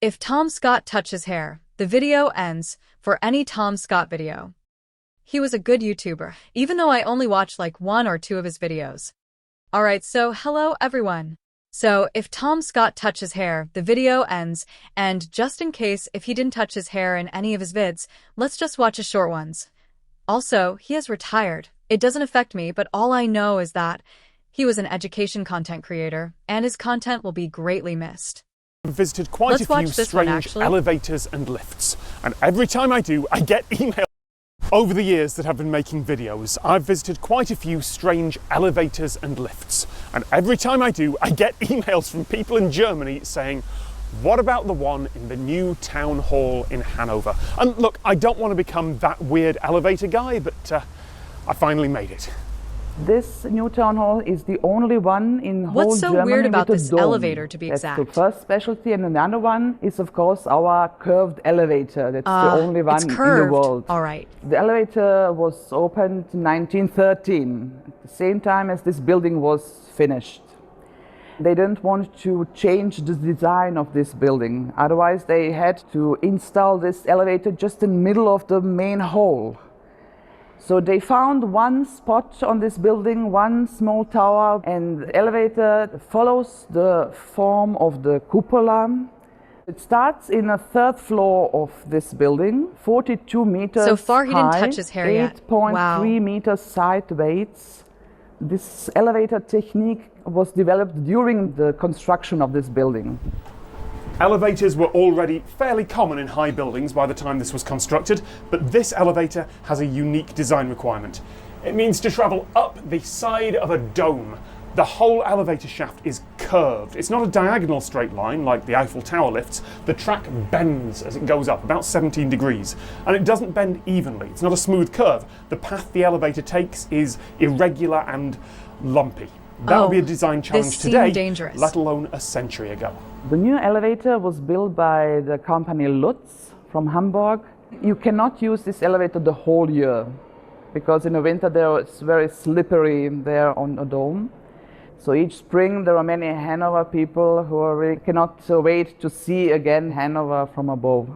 If Tom Scott touches hair, the video ends for any Tom Scott video. He was a good YouTuber, even though I only watched like 1 or 2 of his videos. Alright, so hello everyone. So, if Tom Scott touches hair, the video ends, and just in case if he didn't touch his hair in any of his vids, let's just watch his short ones. Also, he has retired. It doesn't affect me, but all I know is that he was an education content creator, and his content will be greatly missed. I've visited quite a few strange elevators and lifts, and every time I do, I get emails. Over the years that I've been making videos, I've visited quite a few strange elevators and lifts, and every time I do, I get emails from people in Germany saying, what about the one in the new town hall in Hanover? And look, I don't want to become that weird elevator guy, but I finally made it. This new town hall is the only one in whole Germany. What's so weird about this dome. elevator, to be exact? That's the first specialty, and another one is, of course, our curved elevator. That's the only one in the world. All right. The elevator was opened in 1913, at the same time as this building was finished. They didn't want to change the design of this building. Otherwise, they had to install this elevator just in the middle of the main hall. So they found one spot on this building, one small tower, and the elevator follows the form of the cupola. It starts in the 3rd floor of this building, 42 meters So far he didn't high, touch his hair yet. 8.3 meters sideways. This elevator technique was developed during the construction of this building. Elevators were already fairly common in high buildings by the time this was constructed, but this elevator has a unique design requirement. It means to travel up the side of a dome. The whole elevator shaft is curved. It's not a diagonal straight line like the Eiffel Tower lifts. The track bends as it goes up, about 17 degrees, and it doesn't bend evenly. It's not a smooth curve. The path the elevator takes is irregular and lumpy. That would be a design challenge today, let alone a century ago. The new elevator was built by the company Lutz from Hamburg. You cannot use this elevator the whole year because in the winter it's very slippery there on the dome. So each spring there are many Hanover people who really cannot wait to see again Hanover from above.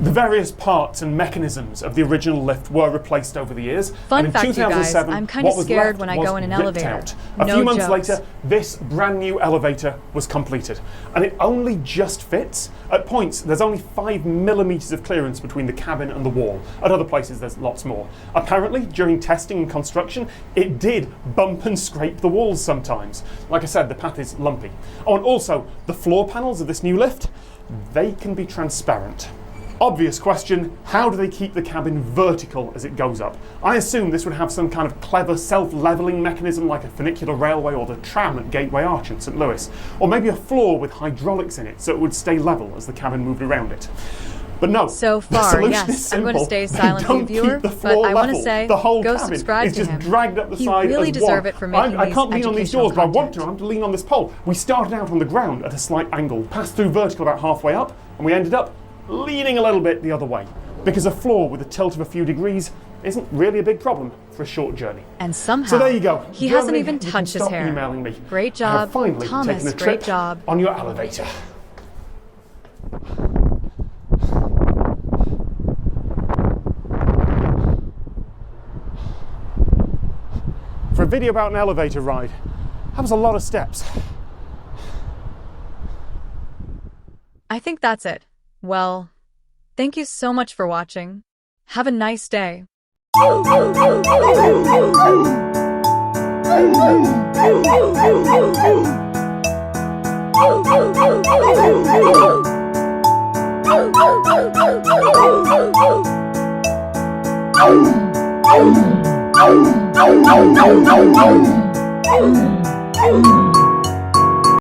The various parts and mechanisms of the original lift were replaced over the years. Fun and in fact, 2007, you guys, I'm kind of scared when I go in an elevator. Out. A few months later, this brand new elevator was completed. And it only just fits. At points, there's only 5 millimeters of clearance between the cabin and the wall. At other places, there's lots more. Apparently, during testing and construction, it did bump and scrape the walls sometimes. Like I said, the path is lumpy. Oh, and also, the floor panels of this new lift, they can be transparent. Obvious question, how do they keep the cabin vertical as it goes up? I assume this would have some kind of clever self-levelling mechanism like a funicular railway or the tram at Gateway Arch in St. Louis. Or maybe a floor with hydraulics in it so it would stay level as the cabin moved around it. But no, so far, yes, I'm going to stay silent, viewer, but I want to say, go subscribe to him. Dragged up the he side really as deserve one. it for making I can't lean on these doors, but I want to. I have to lean on this pole. We started out on the ground at a slight angle, passed through vertical about halfway up, and we ended up leaning a little bit the other way, because a floor with a tilt of a few degrees isn't really a big problem for a short journey. And somehow, so there you go. He hasn't even touched his hair. Emailing me. Great job, finally Thomas, taken a great trip job. On your elevator. For a video about an elevator ride, that was a lot of steps. I think that's it. Well, thank you so much for watching. Have a nice day.